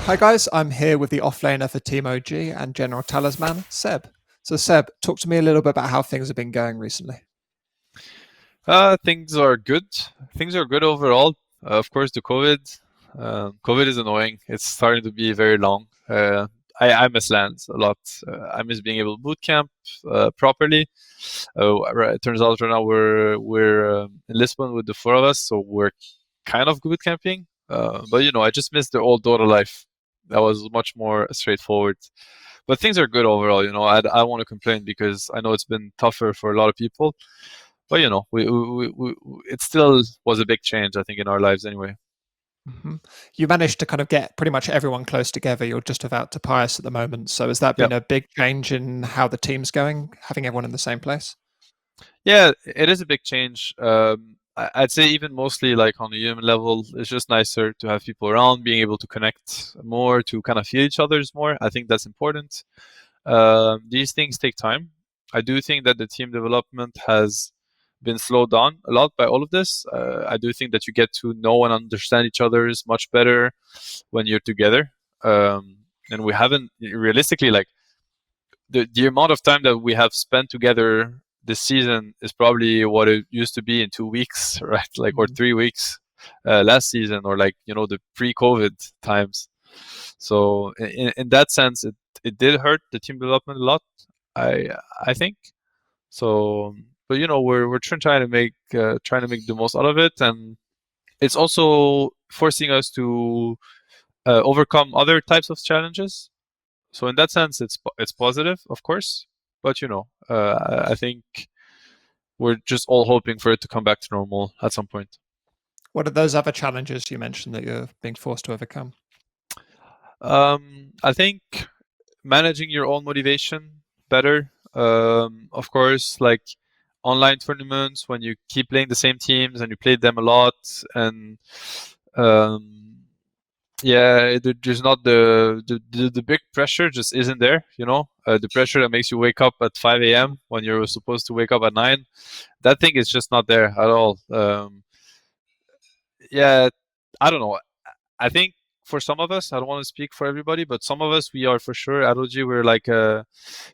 Hi guys, I'm here with the offlaner for Team OG and General Talisman, Ceb. So Ceb, talk to me a little bit about how things have been going recently. Things are good. Things are good overall. Of course, the COVID is annoying. It's starting to be very long. I miss LANs a lot. I miss being able to bootcamp properly. It turns out right now we're in Lisbon with the four of us, so we're kind of bootcamping. But I just miss the old Dota life. That was much more straightforward. But things are good overall. I want to complain because I know it's been tougher for a lot of people. But it still was a big change, I think, in our lives anyway. Mm-hmm. You managed to kind of get pretty much everyone close together. You're just about to Pius at the moment. So has that been a big change in how the team's going, having everyone in the same place? Yeah, it is a big change. I'd say even mostly like on a human level, it's just nicer to have people around, being able to connect more, to kind of feel each other's more. I think that's important. These things take time. I do think that the team development has been slowed down a lot by all of this. I do think that you get to know and understand each other's much better when you're together. And we haven't realistically, like, the amount of time that we have spent together this season is probably what it used to be in 2 weeks, right? Like, or 3 weeks last season, or like, the pre-COVID times. So in that sense, it did hurt the team development a lot, I think. So, but we're trying to make the most out of it, and it's also forcing us to overcome other types of challenges. So in that sense, it's positive, of course. But I think we're just all hoping for it to come back to normal at some point. What are those other challenges you mentioned that you're being forced to overcome? I think managing your own motivation better. Of course, like online tournaments, when you keep playing the same teams and you play them a lot, and there's not the big pressure just isn't there. The pressure that makes you wake up at 5 a.m. when you're supposed to wake up at 9. That thing is just not there at all. I don't know. I think for some of us, I don't want to speak for everybody, but some of us, we are for sure at OG. We're like, I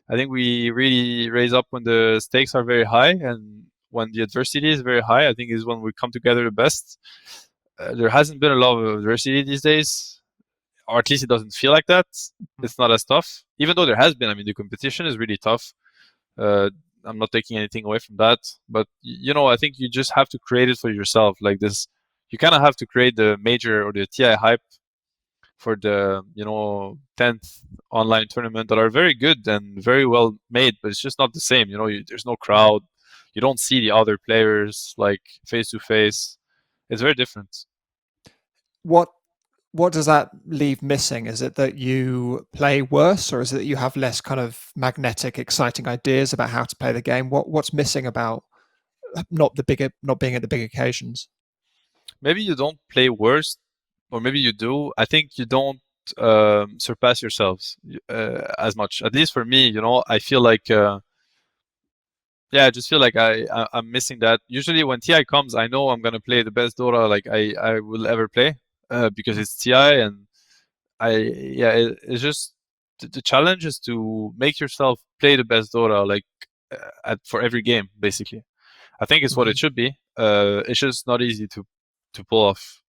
think we really raise up when the stakes are very high, and when the adversity is very high. I think is when we come together the best. There hasn't been a lot of adversity these days, or at least it doesn't feel like that. It's not as tough, even though there has been. I mean, the competition is really tough. I'm not taking anything away from that, but I think you just have to create it for yourself. Like this, you kind of have to create the major or the TI hype for the 10th online tournament that are very good and very well made, but it's just not the same. There's no crowd. You don't see the other players like face to face. It's very different. What does that leave missing? Is it that you play worse, or is it that you have less kind of magnetic, exciting ideas about how to play the game? What's missing about not being at the big occasions? Maybe you don't play worse, or maybe you do. I think you don't surpass yourselves as much. At least for me, I feel like I just feel like I'm missing that. Usually when TI comes, I know I'm gonna play the best Dota like I will ever play because it's TI, and it's just the challenge is to make yourself play the best Dota like for every game basically. I think it's what it should be. It's just not easy to pull off.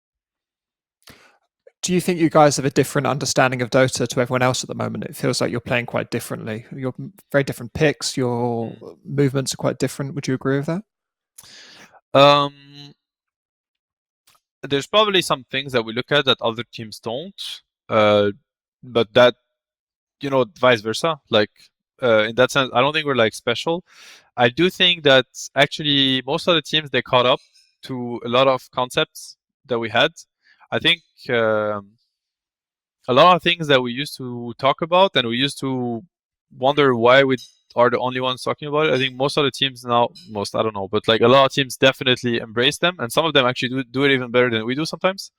Do you think you guys have a different understanding of Dota to everyone else at the moment? It feels like you're playing quite differently. You're very different picks. Your movements are quite different. Would you agree with that? There's probably some things that we look at that other teams don't, but that vice versa. Like in that sense, I don't think we're like special. I do think that actually most of the teams, they caught up to a lot of concepts that we had. I think a lot of things that we used to talk about and we used to wonder why we are the only ones talking about it. I think most of the teams now, I don't know, but like a lot of teams definitely embrace them, and some of them actually do it even better than we do sometimes.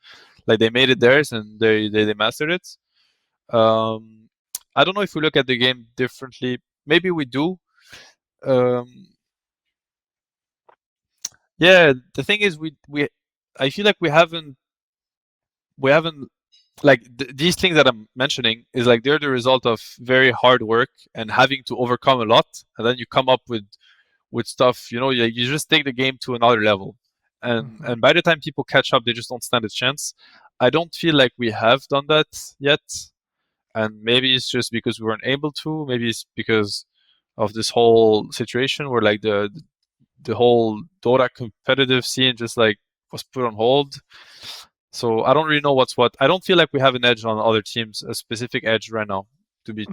Like they made it theirs and they mastered it. I don't know if we look at the game differently. Maybe we do. The thing is, I feel like we haven't like these things that I'm mentioning is like they're the result of very hard work and having to overcome a lot, and then you come up with stuff. You just take the game to another level, and by the time people catch up, they just don't stand a chance. I don't feel like we have done that yet, and maybe it's just because we weren't able to. Maybe it's because of this whole situation where like the whole Dota competitive scene just like was put on hold. So I don't really know what's what. I don't feel like we have an edge on other teams, a specific edge right now. To be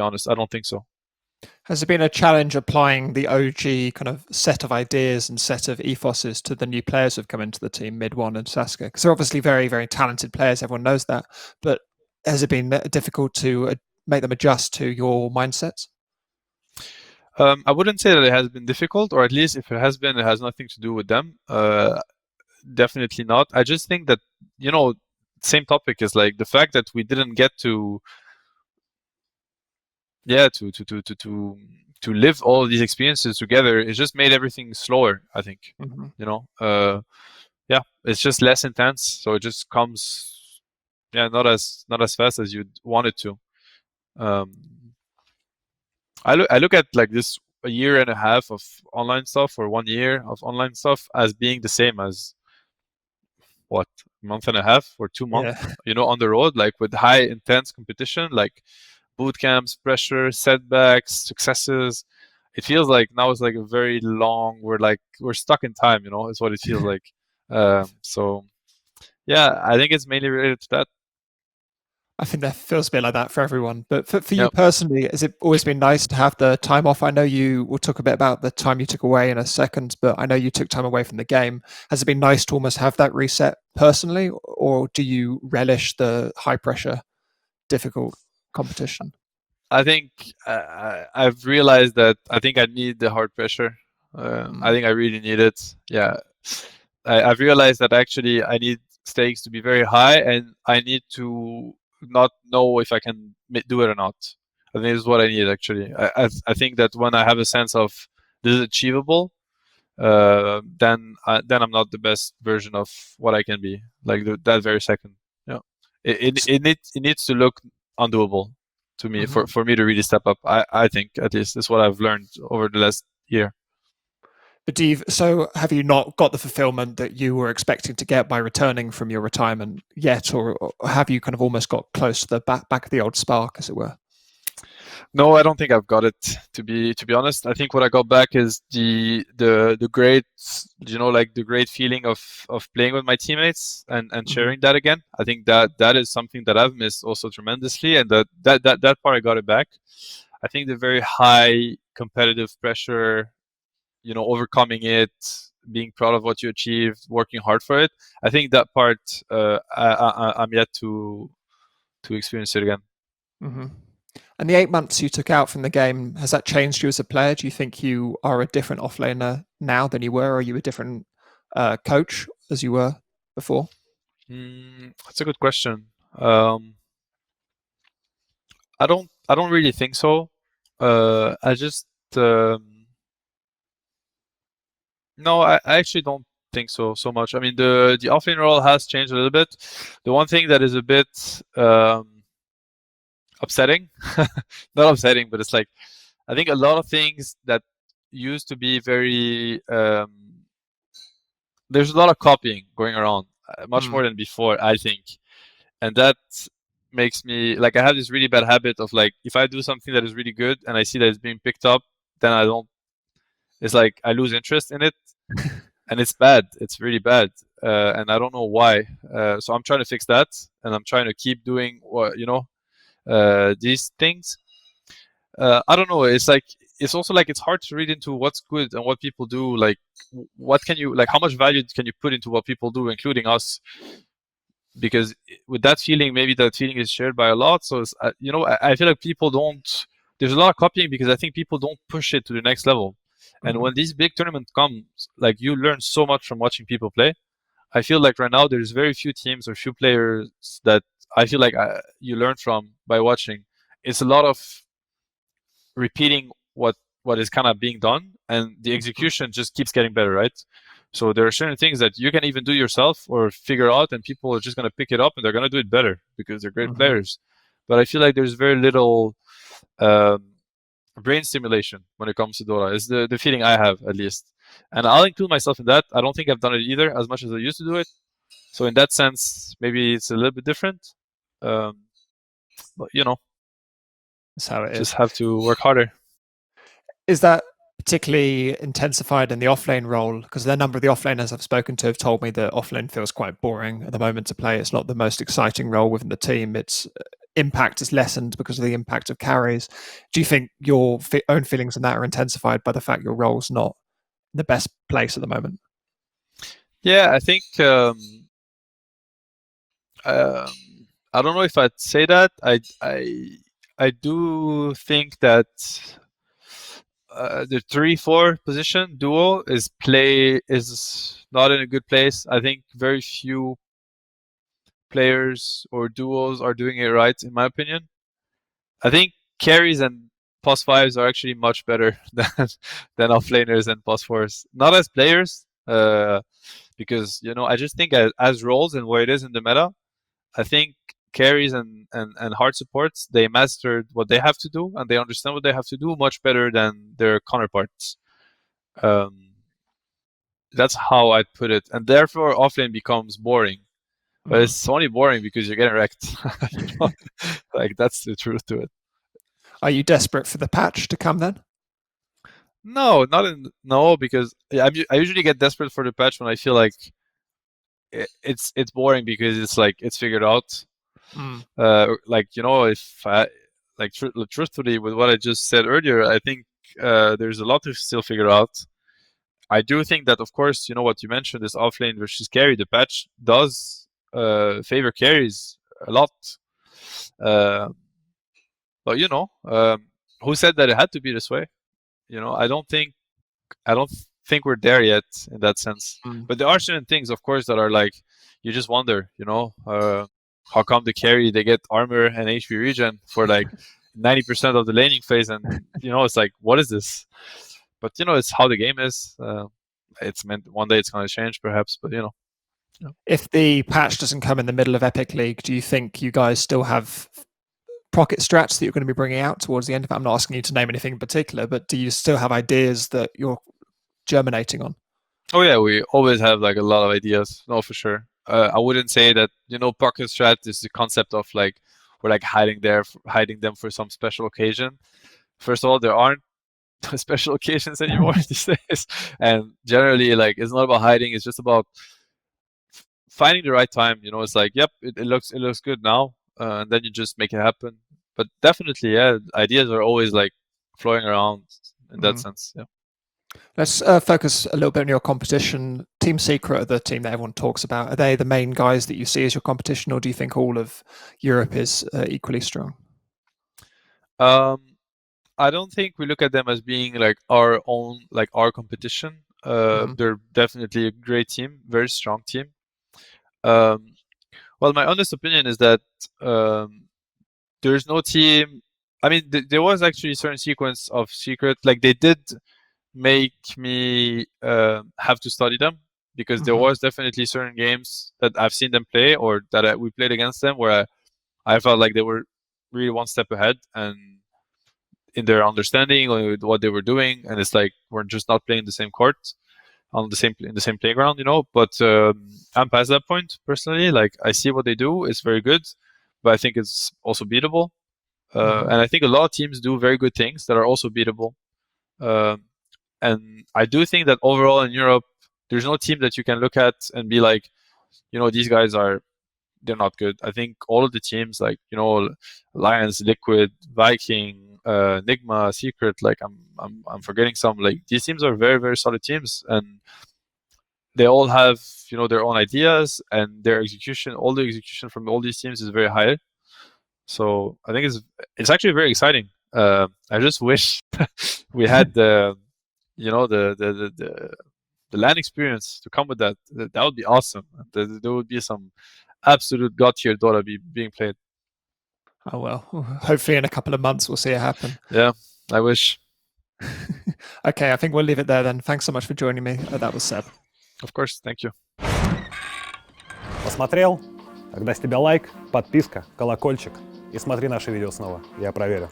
honest, I don't think so. Has it been a challenge applying the OG kind of set of ideas and set of ethoses to the new players who've come into the team, midone and Saksa? Because they're obviously very, very talented players. Everyone knows that. But has it been difficult to make them adjust to your mindsets? I wouldn't say that it has been difficult, or at least if it has been, it has nothing to do with them. Definitely not. I just think that, same topic is like the fact that we didn't get to live all of these experiences together. It just made everything slower, I think. It's just less intense, so it just comes not as fast as you'd want it to. I look at like this a year and a half of online stuff, or 1 year of online stuff, as being the same as a month and a half or 2 months, on the road, like with high intense competition, like boot camps, pressure, setbacks, successes. It feels like now it's like a very long, we're stuck in time, is what it feels like. So yeah, I think it's mainly related to that. I think that feels a bit like that for everyone. But for you personally, has it always been nice to have the time off? I know we'll talk a bit about the time you took away in a second, but I know you took time away from the game. Has it been nice to almost have that reset personally, or do you relish the high pressure, difficult competition? I think I've realized that I think I need the hard pressure. I think I really need it. Yeah. I've realized that actually I need stakes to be very high, and I need to not know if I can do it or not. I think this is what I need actually. I think that when I have a sense of this is achievable, then I'm not the best version of what I can be. Like that very second. Yeah, it needs to look undoable to me for me to really step up. I think at least is what I've learned over the last year. But so have you not got the fulfillment that you were expecting to get by returning from your retirement yet, or have you kind of almost got close to the back of the old spark, as it were? No, I don't think I've got it. To be honest, I think what I got back is the great, like the great feeling of playing with my teammates and sharing that again. I think that is something that I've missed also tremendously, and that part I got it back. I think the very high competitive pressure, overcoming it, being proud of what you achieved, working hard for it. I think that part I'm yet to experience it again. And the 8 months you took out from the game, has that changed you as a player? Do you think you are a different offlaner now than you were? Or are you a different coach as you were before? That's a good question. I don't really think so. I just no, I actually don't think so much. I mean, the offlane role has changed a little bit. The one thing that is a bit upsetting, not upsetting, but it's like, I think a lot of things that used to be very, there's a lot of copying going around, much more than before, I think. And that makes me, like, I have this really bad habit of like, if I do something that is really good and I see that it's being picked up, then it's like I lose interest in it. And it's bad. It's really bad. And I don't know why. So I'm trying to fix that, and I'm trying to keep doing what, these things. I don't know. It's like, it's also like, it's hard to read into what's good and what people do. Like, what can you, like, how much value can you put into what people do, including us? Because with that feeling, maybe that feeling is shared by a lot. So, it's, I feel like people don't, there's a lot of copying because I think people don't push it to the next level. And when these big tournaments come, like, you learn so much from watching people play. I feel like right now there's very few teams or few players that I feel like you learn from by watching. It's a lot of repeating what is kind of being done, and the execution just keeps getting better, right? So there are certain things that you can even do yourself or figure out, and people are just going to pick it up and they're going to do it better because they're great players. But I feel like there's very little brain stimulation when it comes to Dota. Is the feeling I have, at least. And I'll include myself in that. I don't think I've done it either as much as I used to do it. So in that sense, maybe it's a little bit different. But that's how it is. Just have to work harder. Is that particularly intensified in the offlane role? Because the number of the offlaners I've spoken to have told me that offlane feels quite boring at the moment to play. It's not the most exciting role within the team. Its impact is lessened because of the impact of carries. Do you think your own feelings on that are intensified by the fact your role's not in the best place at the moment? Yeah, I think I don't know if I'd say that. I do think that the 3-4 position duo is not in a good place. I think very few players or duos are doing it right, in my opinion. I think carries and +5s are actually much better than offlaners and +4s. Not as players, because I just think as roles and where it is in the meta, I think carries and hard supports, they mastered what they have to do and they understand what they have to do much better than their counterparts. That's how I'd put it, and therefore offlane becomes boring. But it's only boring because you're getting wrecked. Like, that's the truth to it. Are you desperate for the patch to come then? No, no, because I usually get desperate for the patch when I feel like it's boring because it's like it's figured out. Like, if I truthfully with what I just said earlier, I think there's a lot to still figure out. I do think that, of course, what you mentioned, this offlane versus carry, the patch does favor carries a lot. But who said that it had to be this way? I don't think we're there yet in that sense. But there are certain things, of course, that are like, you just wonder, how come the carry, they get armor and HP regen for like 90% of the laning phase, and it's like, what is this? But it's how the game is. It's meant one day it's going to change, perhaps, but If the patch doesn't come in the middle of Epic League, do you think you guys still have pocket strats that you're going to be bringing out towards the end of it? I'm not asking you to name anything in particular, but do you still have ideas that you're germinating on? Oh yeah, we always have like a lot of ideas. No, for sure. I wouldn't say that pocket strat is the concept of like we're like hiding them for some special occasion. First of all, there aren't special occasions anymore these days, and generally, like, it's not about hiding. It's just about finding the right time. It's like, yep, it looks good now, and then you just make it happen. But definitely, yeah, ideas are always like flowing around in that sense. Yeah. Let's focus a little bit on your competition. Team Secret are the team that everyone talks about. Are they the main guys that you see as your competition, or do you think all of Europe is equally strong? I don't think we look at them as being like our own, like our competition. They're definitely a great team, very strong team. Well, my honest opinion is that there's no team. I mean, there was actually a certain sequence of Secret, like they did make me have to study them, because there was definitely certain games that I've seen them play or that we played against them where I felt like they were really one step ahead and in their understanding of what they were doing, and it's like we're just not playing the same court in the same playground, But I'm past that point personally. Like, I see what they do; it's very good, but I think it's also beatable. And I think a lot of teams do very good things that are also beatable. And I do think that overall in Europe, there's no team that you can look at and be like, these guys they're not good. I think all of the teams, like, Lions, Liquid, Viking, Nigma, Secret, like I'm forgetting some, like, these teams are very, very solid teams, and they all have, their own ideas, and their execution, all the execution from all these teams is very high. So I think it's actually very exciting. I just wish we had the LAN experience to come with that. That would be awesome. There would be some absolute god tier Dota being played. Oh well, hopefully in a couple of months we'll see it happen. Yeah, I wish. Okay, I think we'll leave it there then. Thanks so much for joining me. That was Ceb. Of course, thank you. Посмотрел? Тогда с тебя лайк, подписка, колокольчик и смотри наши видео снова. Я проверю.